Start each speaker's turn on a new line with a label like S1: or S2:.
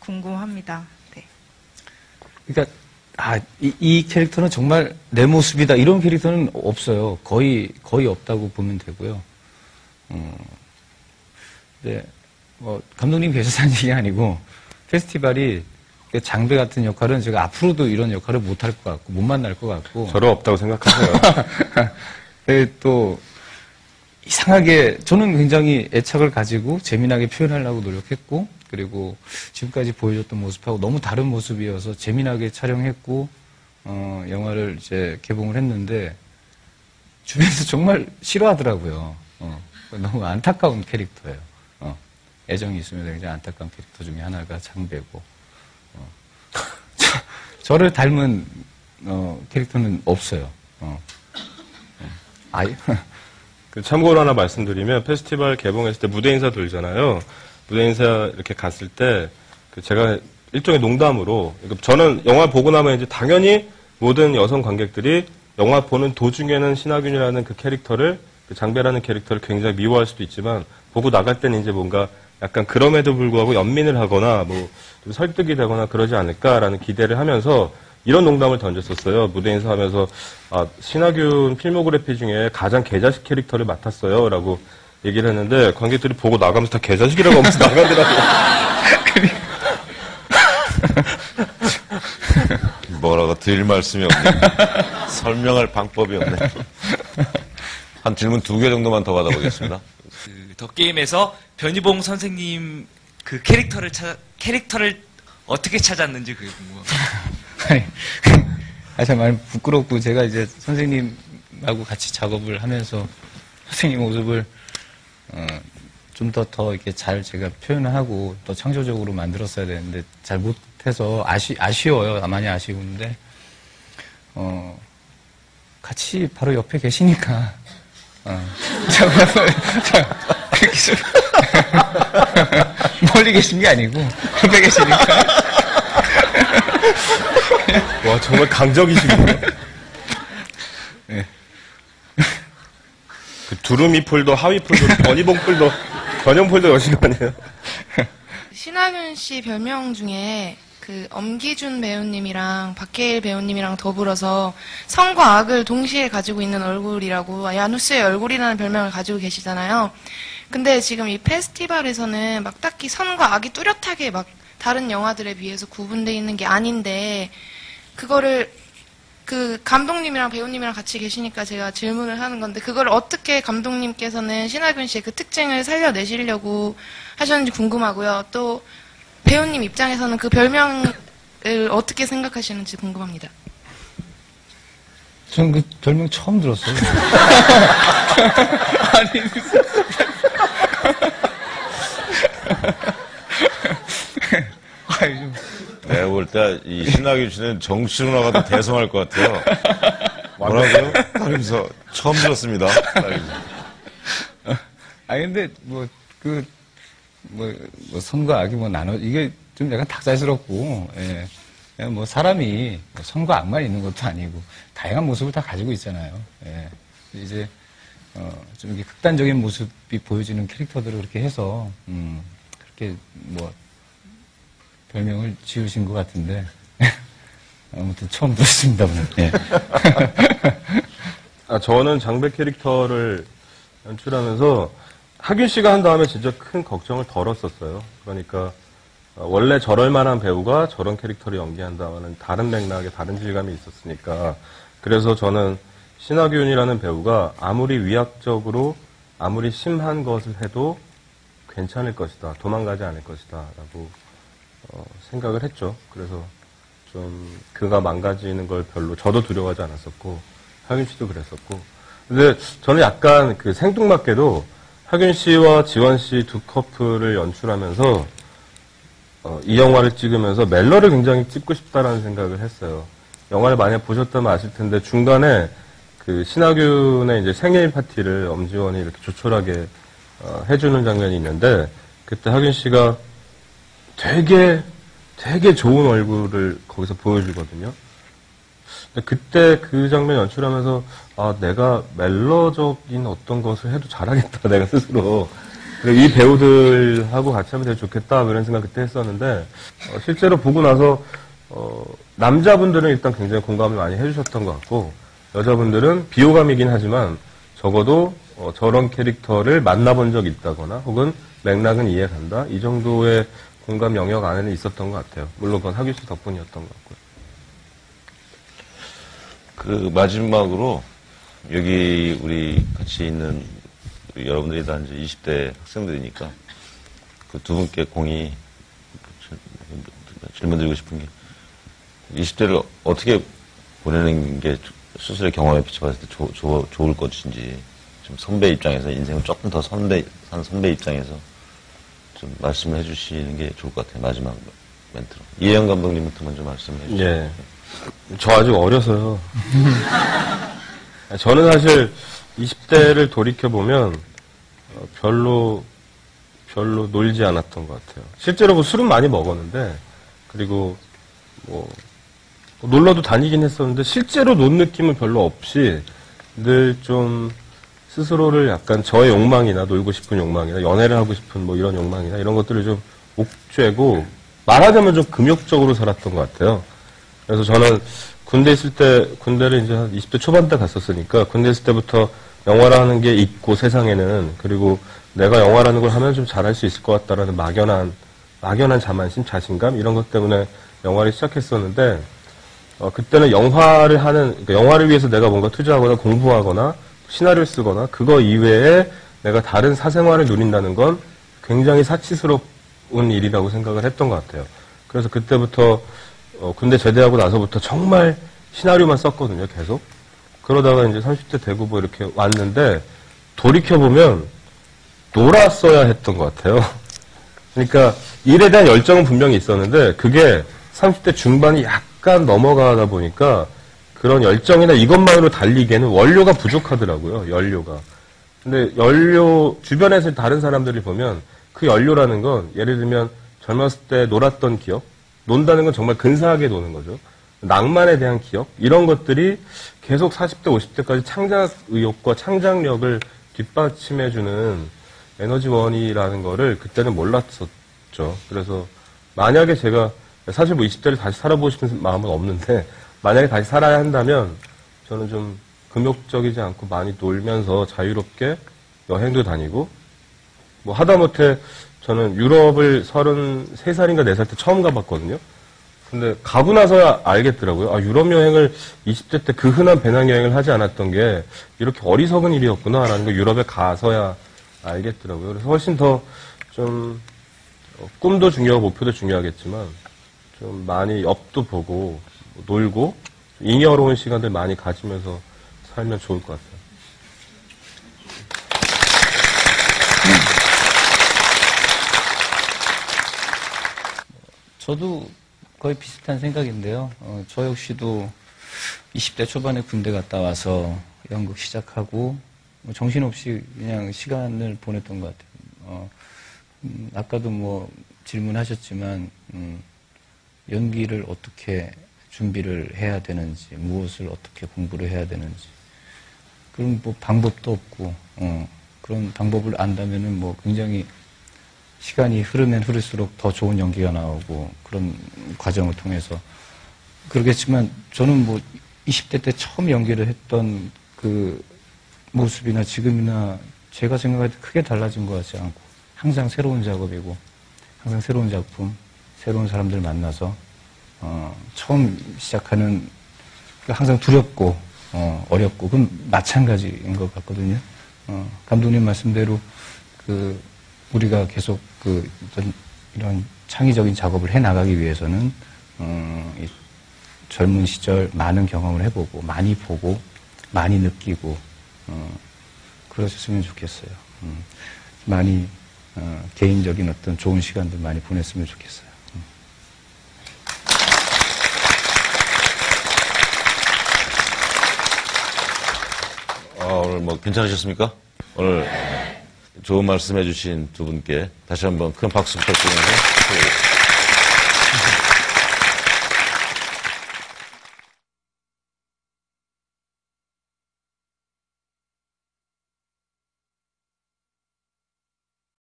S1: 궁금합니다. 네.
S2: 그러니까 이 캐릭터는 정말 내 모습이다 이런 캐릭터는 없어요. 거의 없다고 보면 되고요. 네, 뭐 감독님 계셔서 하는 얘기 아니고 페스티벌이 장배 같은 역할은 제가 앞으로도 이런 역할을 못 할 것 같고 못 만날 것 같고
S3: 저는 없다고 생각하세요.
S2: 네, 또 이상하게 저는 굉장히 애착을 가지고 재미나게 표현하려고 노력했고 그리고 지금까지 보여줬던 모습하고 너무 다른 모습이어서 재미나게 촬영했고 영화를 이제 개봉을 했는데 주변에서 정말 싫어하더라고요. 너무 안타까운 캐릭터예요. 애정이 있으면 굉장히 안타까운 캐릭터 중에 하나가 장배고 저를 닮은 캐릭터는 없어요.
S3: 참고로 하나 말씀드리면 페스티벌 개봉했을 때 무대 인사 돌잖아요. 무대 인사 이렇게 갔을 때 제가 일종의 농담으로 저는 영화 보고 나면 이제 당연히 모든 여성 관객들이 영화 보는 도중에는 신하균이라는 그 캐릭터를 장배라는 캐릭터를 굉장히 미워할 수도 있지만 보고 나갈 때는 이제 뭔가 약간 그럼에도 불구하고 연민을 하거나 뭐 좀 설득이 되거나 그러지 않을까라는 기대를 하면서 이런 농담을 던졌었어요. 무대 인사하면서 신하균 필모그래피 중에 가장 개자식 캐릭터를 맡았어요 라고 얘기를 했는데 관객들이 보고 나가면서 다 개자식이라고 하면서 나가더라고요.
S4: 뭐라고 드릴 말씀이 없네. 설명할 방법이 없네. 한 질문 2개 정도만 더 받아보겠습니다.
S5: 더 게임에서 변희봉 선생님 그 캐릭터를 어떻게 찾았는지 그게 궁금합니다.
S2: 정말 부끄럽고 제가 이제 선생님하고 같이 작업을 하면서 선생님 모습을 좀 더 이렇게 잘 제가 표현하고 또 창조적으로 만들었어야 되는데 잘 못해서 아쉬워요. 많이 아쉬운데 같이 바로 옆에 계시니까 멀리 계신 게 아니고 옆에 계시니까
S3: 와 정말 강적이시군요.
S2: 네.
S3: 그 두루미 폴더, 하위 폴더, 변희봉 폴더, 전용 폴더 여신 거 아니에요?
S1: 신하균 씨 별명 중에 그 엄기준 배우님이랑 박해일 배우님이랑 더불어서 선과 악을 동시에 가지고 있는 얼굴이라고 야누스의 얼굴이라는 별명을 가지고 계시잖아요. 근데 지금 이 페스티벌에서는 막 딱히 선과 악이 뚜렷하게 막 다른 영화들에 비해서 구분되어 있는 게 아닌데 그거를 그 감독님이랑 배우님이랑 같이 계시니까 제가 질문을 하는 건데 그걸 어떻게 감독님께서는 신하균 씨의 그 특징을 살려내시려고 하셨는지 궁금하고요. 또 배우님 입장에서는 그 별명을 어떻게 생각하시는지 궁금합니다.
S2: 저는 그 별명 처음 들었어요. 아니,
S4: 내가 볼 때 이 신하균 씨는 정치로 나가도 대성할 것 같아요. 뭐라고요? 하면서 처음 들었습니다.
S2: 근데 선과 악이 이게 좀 약간 닭살스럽고, 예. 그냥 뭐 사람이 선과 악만 있는 것도 아니고, 다양한 모습을 다 가지고 있잖아요. 예. 이제, 좀 이렇게 극단적인 모습이 보여지는 캐릭터들을 그렇게 해서, 그렇게 별명을 지으신 것 같은데, 아무튼 처음 들었습니다, 오늘. 예.
S3: 저는 장배 캐릭터를 연출하면서 하균 씨가 한 다음에 진짜 큰 걱정을 덜었었어요. 그러니까 원래 저럴 만한 배우가 저런 캐릭터를 연기한다면 다른 맥락에 다른 질감이 있었으니까 그래서 저는 신하균이라는 배우가 아무리 위약적으로 아무리 심한 것을 해도 괜찮을 것이다. 도망가지 않을 것이다. 라고 생각을 했죠. 그래서 좀 그가 망가지는 걸 별로 저도 두려워하지 않았었고 하균 씨도 그랬었고 근데 저는 약간 그 생뚱맞게도 하균 씨와 지원 씨 두 커플을 연출하면서 이 영화를 찍으면서 멜러를 굉장히 찍고 싶다라는 생각을 했어요. 영화를 만약 보셨다면 아실 텐데 중간에 그 신하균의 이제 생일 파티를 엄지원이 이렇게 조촐하게 해주는 장면이 있는데 그때 하균 씨가 되게 좋은 얼굴을 거기서 보여주거든요. 근데 그때 그 장면 연출하면서 내가 멜러적인 어떤 것을 해도 잘하겠다 내가 스스로 그리고 이 배우들하고 같이 하면 되게 좋겠다 이런 생각 그때 했었는데 실제로 보고 나서 남자분들은 일단 굉장히 공감을 많이 해주셨던 것 같고 여자분들은 비호감이긴 하지만 적어도 저런 캐릭터를 만나본 적이 있다거나 혹은 맥락은 이해간다 이 정도의 공감 영역 안에는 있었던 것 같아요. 물론 그건 하규 씨 덕분이었던 것 같고요.
S4: 그 마지막으로 여기 우리 같이 있는 우리 여러분들이 다 이제 20대 학생들이니까 그 두 분께 공이 질문 드리고 싶은 게 20대를 어떻게 보내는 게 스스로의 경험에 비춰봤을 때 좋을 것인지 좀 선배 입장에서 인생을 조금 더 한 선배 입장에서 좀 말씀을 해주시는 게 좋을 것 같아요. 마지막 멘트로. 이혜영 감독님부터 먼저 말씀해 주세요.
S3: 예. 저 아직 어려서요. 저는 사실 20대를 돌이켜보면 별로 놀지 않았던 것 같아요. 실제로 뭐 술은 많이 먹었는데 그리고 뭐 놀러도 다니긴 했었는데 실제로 논 느낌은 별로 없이 늘 좀 스스로를 약간 저의 욕망이나 놀고 싶은 욕망이나 연애를 하고 싶은 뭐 이런 욕망이나 이런 것들을 좀 옥죄고 말하자면 좀 금욕적으로 살았던 것 같아요. 그래서 저는 군대 있을 때, 군대를 이제 한 20대 초반 때 갔었으니까, 군대 있을 때부터 영화라는 게 있고, 세상에는, 그리고 내가 영화라는 걸 하면 좀 잘할 수 있을 것 같다라는 막연한 자만심, 자신감, 이런 것 때문에 영화를 시작했었는데, 그때는 그러니까 영화를 위해서 내가 뭔가 투자하거나 공부하거나, 시나리오를 쓰거나, 그거 이외에 내가 다른 사생활을 누린다는 건 굉장히 사치스러운 일이라고 생각을 했던 것 같아요. 그래서 그때부터 군대 제대하고 나서부터 정말 시나리오만 썼거든요, 계속. 그러다가 이제 30대 되고 뭐 이렇게 왔는데, 돌이켜보면 놀았어야 했던 것 같아요. 그러니까 일에 대한 열정은 분명히 있었는데, 그게 30대 중반이 약간 넘어가다 보니까, 그런 열정이나 이것만으로 달리기에는 원료가 부족하더라고요, 연료가. 근데 주변에서 다른 사람들을 보면, 그 연료라는 건, 예를 들면 젊었을 때 놀았던 기억, 논다는 건 정말 근사하게 노는 거죠. 낭만에 대한 기억 이런 것들이 계속 40대, 50대까지 창작 의욕과 창작력을 뒷받침해주는 에너지원이라는 거를 그때는 몰랐었죠. 그래서 만약에 제가 사실 뭐 20대를 다시 살아보고 싶은 마음은 없는데 만약에 다시 살아야 한다면 저는 좀 금욕적이지 않고 많이 놀면서 자유롭게 여행도 다니고 뭐 하다못해 저는 유럽을 33살인가 4살 때 처음 가봤거든요. 근데 가고 나서야 알겠더라고요. 아, 유럽 여행을 20대 때 그 흔한 배낭여행을 하지 않았던 게 이렇게 어리석은 일이었구나라는 걸 유럽에 가서야 알겠더라고요. 그래서 훨씬 더 좀 꿈도 중요하고 목표도 중요하겠지만 좀 많이 옆도 보고 놀고 잉여로운 시간들 많이 가지면서 살면 좋을 것 같아요.
S2: 저도 거의 비슷한 생각인데요. 저 역시도 20대 초반에 군대 갔다 와서 연극 시작하고 뭐 정신없이 그냥 시간을 보냈던 것 같아요. 아까도 뭐 질문하셨지만 연기를 어떻게 준비를 해야 되는지, 무엇을 어떻게 공부를 해야 되는지 그런 뭐 방법도 없고 그런 방법을 안다면은 뭐 굉장히 시간이 흐르면 흐를수록 더 좋은 연기가 나오고 그런 과정을 통해서 그러겠지만 저는 뭐 20대 때 처음 연기를 했던 그 모습이나 지금이나 제가 생각할 때 크게 달라진 것 같지 않고 항상 새로운 작업이고 항상 새로운 작품, 새로운 사람들 만나서 처음 시작하는 항상 두렵고 어렵고 그건 마찬가지인 것 같거든요. 감독님 말씀대로 우리가 계속 이런 창의적인 작업을 해 나가기 위해서는 젊은 시절 많은 경험을 해보고 많이 보고 많이 느끼고 그러셨으면 좋겠어요. 많이 개인적인 어떤 좋은 시간들 많이 보냈으면 좋겠어요.
S4: 오늘 뭐 괜찮으셨습니까? 오늘 좋은 말씀 해주신 두 분께 다시 한번 큰 박수 부탁드리면서